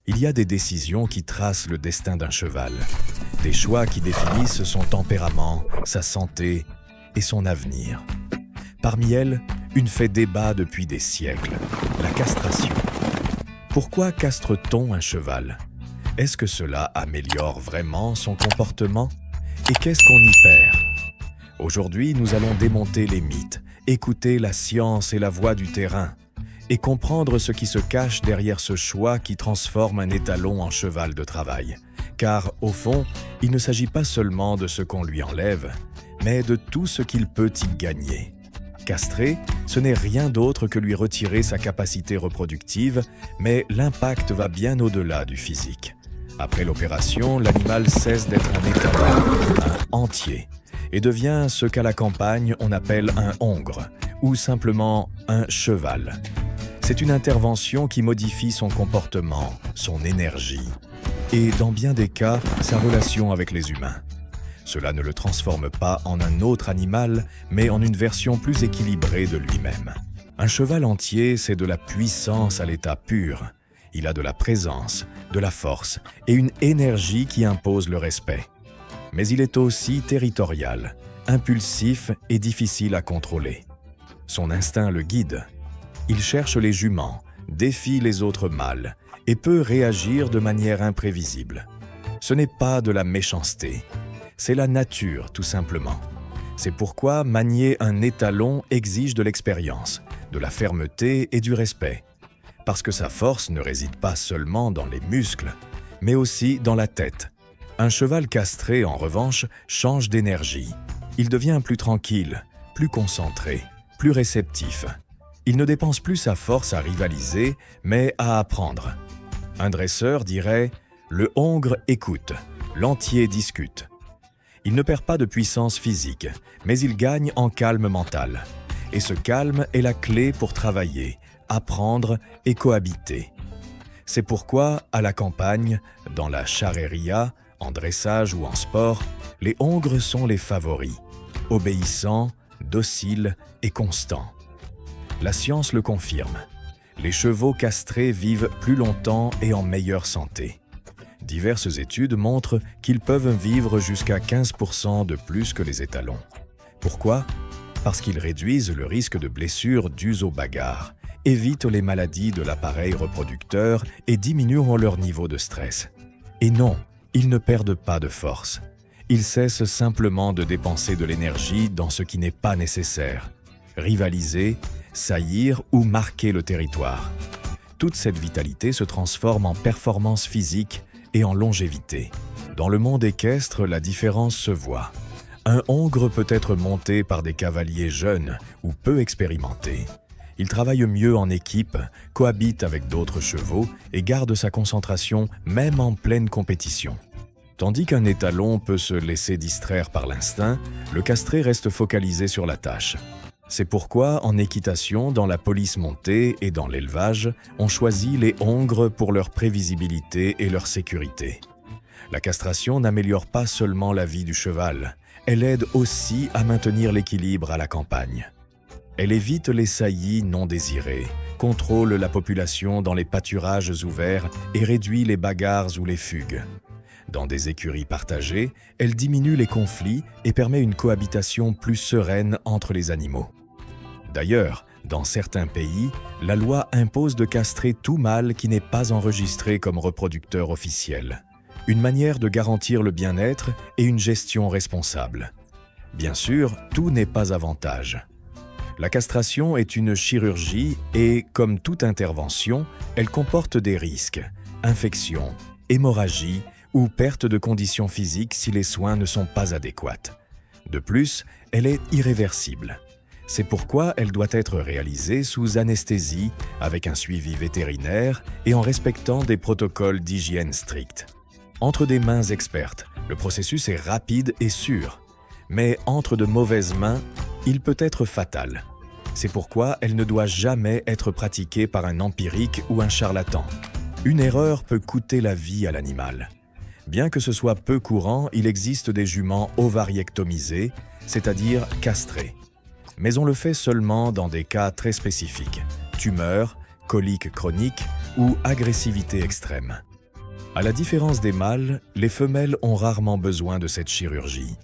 Il y a des décisions qui tracent le destin d'un cheval, des choix qui définissent son tempérament, sa santé et son avenir. Parmi elles, une fait débat depuis des siècles, la castration. Pourquoi castre-t-on un cheval? Est-ce que cela améliore vraiment son comportement? Et qu'est-ce qu'on y perd? Aujourd'hui, nous allons démonter les mythes, écouter la science et la voix du terrain, et comprendre ce qui se cache derrière ce choix qui transforme un étalon en cheval de travail. Car, au fond, il ne s'agit pas seulement de ce qu'on lui enlève, mais de tout ce qu'il peut y gagner. Castrer, ce n'est rien d'autre que lui retirer sa capacité reproductive, mais l'impact va bien au-delà du physique. Après l'opération, l'animal cesse d'être un étalon, un entier, et devient ce qu'à la campagne on appelle un hongre, ou simplement un cheval. C'est une intervention qui modifie son comportement, son énergie, et dans bien des cas, sa relation avec les humains. Cela ne le transforme pas en un autre animal, mais en une version plus équilibrée de lui-même. Un cheval entier, c'est de la puissance à l'état pur. Il a de la présence, de la force et une énergie qui impose le respect. Mais il est aussi territorial, impulsif et difficile à contrôler. Son instinct le guide. Il cherche les juments, défie les autres mâles et peut réagir de manière imprévisible. Ce n'est pas de la méchanceté, c'est la nature tout simplement. C'est pourquoi manier un étalon exige de l'expérience, de la fermeté et du respect. Parce que sa force ne réside pas seulement dans les muscles, mais aussi dans la tête. Un cheval castré, en revanche, change d'énergie. Il devient plus tranquille, plus concentré, plus réceptif. Il ne dépense plus sa force à rivaliser, mais à apprendre. Un dresseur dirait « le hongre écoute, l'entier discute ». Il ne perd pas de puissance physique, mais il gagne en calme mental. Et ce calme est la clé pour travailler, apprendre et cohabiter. C'est pourquoi, à la campagne, dans la charreria, en dressage ou en sport, les hongres sont les favoris, obéissants, dociles et constants. La science le confirme. Les chevaux castrés vivent plus longtemps et en meilleure santé. Diverses études montrent qu'ils peuvent vivre jusqu'à 15% de plus que les étalons. Pourquoi? Parce qu'ils réduisent le risque de blessures dues aux bagarres, évitent les maladies de l'appareil reproducteur et diminuent leur niveau de stress. Et non, ils ne perdent pas de force. Ils cessent simplement de dépenser de l'énergie dans ce qui n'est pas nécessaire. Rivaliser, saillir ou marquer le territoire. Toute cette vitalité se transforme en performance physique et en longévité. Dans le monde équestre, la différence se voit. Un hongre peut être monté par des cavaliers jeunes ou peu expérimentés. Il travaille mieux en équipe, cohabite avec d'autres chevaux et garde sa concentration même en pleine compétition. Tandis qu'un étalon peut se laisser distraire par l'instinct, le castré reste focalisé sur la tâche. C'est pourquoi, en équitation, dans la police montée et dans l'élevage, on choisit les hongres pour leur prévisibilité et leur sécurité. La castration n'améliore pas seulement la vie du cheval, elle aide aussi à maintenir l'équilibre à la campagne. Elle évite les saillies non désirées, contrôle la population dans les pâturages ouverts et réduit les bagarres ou les fugues. Dans des écuries partagées, elle diminue les conflits et permet une cohabitation plus sereine entre les animaux. D'ailleurs, dans certains pays, la loi impose de castrer tout mâle qui n'est pas enregistré comme reproducteur officiel. Une manière de garantir le bien-être et une gestion responsable. Bien sûr, tout n'est pas avantage. La castration est une chirurgie et, comme toute intervention, elle comporte des risques, infections, hémorragie ou perte de conditions physiques si les soins ne sont pas adéquats. De plus, elle est irréversible. C'est pourquoi elle doit être réalisée sous anesthésie, avec un suivi vétérinaire et en respectant des protocoles d'hygiène stricts. Entre des mains expertes, le processus est rapide et sûr. Mais entre de mauvaises mains, il peut être fatal. C'est pourquoi elle ne doit jamais être pratiquée par un empirique ou un charlatan. Une erreur peut coûter la vie à l'animal. Bien que ce soit peu courant, il existe des juments ovariectomisés, c'est-à-dire castrés. Mais on le fait seulement dans des cas très spécifiques, tumeurs, coliques chroniques ou agressivité extrême. À la différence des mâles, les femelles ont rarement besoin de cette chirurgie.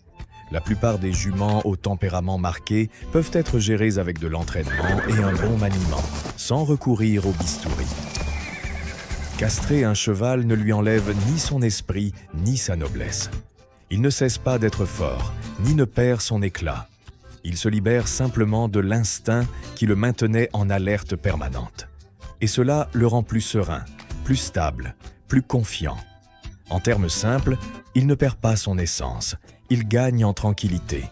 La plupart des juments au tempérament marqué peuvent être gérées avec de l'entraînement et un bon maniement, sans recourir au bistouri. Castrer un cheval ne lui enlève ni son esprit, ni sa noblesse. Il ne cesse pas d'être fort, ni ne perd son éclat. Il se libère simplement de l'instinct qui le maintenait en alerte permanente. Et cela le rend plus serein, plus stable, plus confiant. En termes simples, il ne perd pas son essence, il gagne en tranquillité.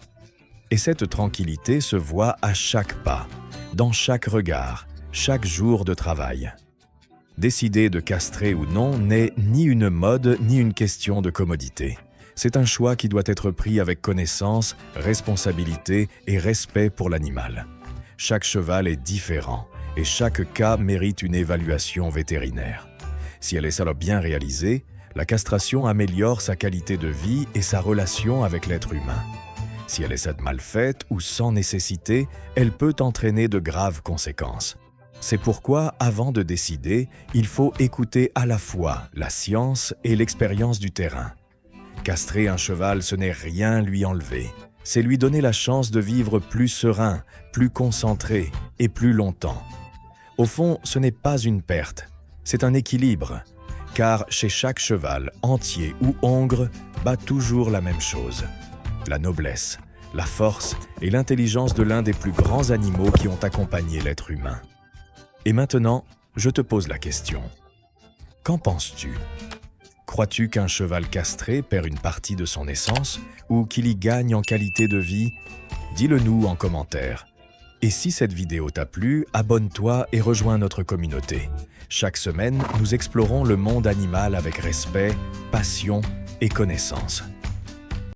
Et cette tranquillité se voit à chaque pas, dans chaque regard, chaque jour de travail. Décider de castrer ou non n'est ni une mode ni une question de commodité. C'est un choix qui doit être pris avec connaissance, responsabilité et respect pour l'animal. Chaque cheval est différent et chaque cas mérite une évaluation vétérinaire. Si elle est alors bien réalisée, la castration améliore sa qualité de vie et sa relation avec l'être humain. Si elle est mal faite ou sans nécessité, elle peut entraîner de graves conséquences. C'est pourquoi, avant de décider, il faut écouter à la fois la science et l'expérience du terrain. Castrer un cheval, ce n'est rien lui enlever. C'est lui donner la chance de vivre plus serein, plus concentré et plus longtemps. Au fond, ce n'est pas une perte, c'est un équilibre. Car chez chaque cheval, entier ou hongre, bat toujours la même chose. La noblesse, la force et l'intelligence de l'un des plus grands animaux qui ont accompagné l'être humain. Et maintenant, je te pose la question. Qu'en penses-tu ? Crois-tu qu'un cheval castré perd une partie de son essence ou qu'il y gagne en qualité de vie ? Dis-le nous en commentaire. Et si cette vidéo t'a plu, abonne-toi et rejoins notre communauté. Chaque semaine, nous explorons le monde animal avec respect, passion et connaissance.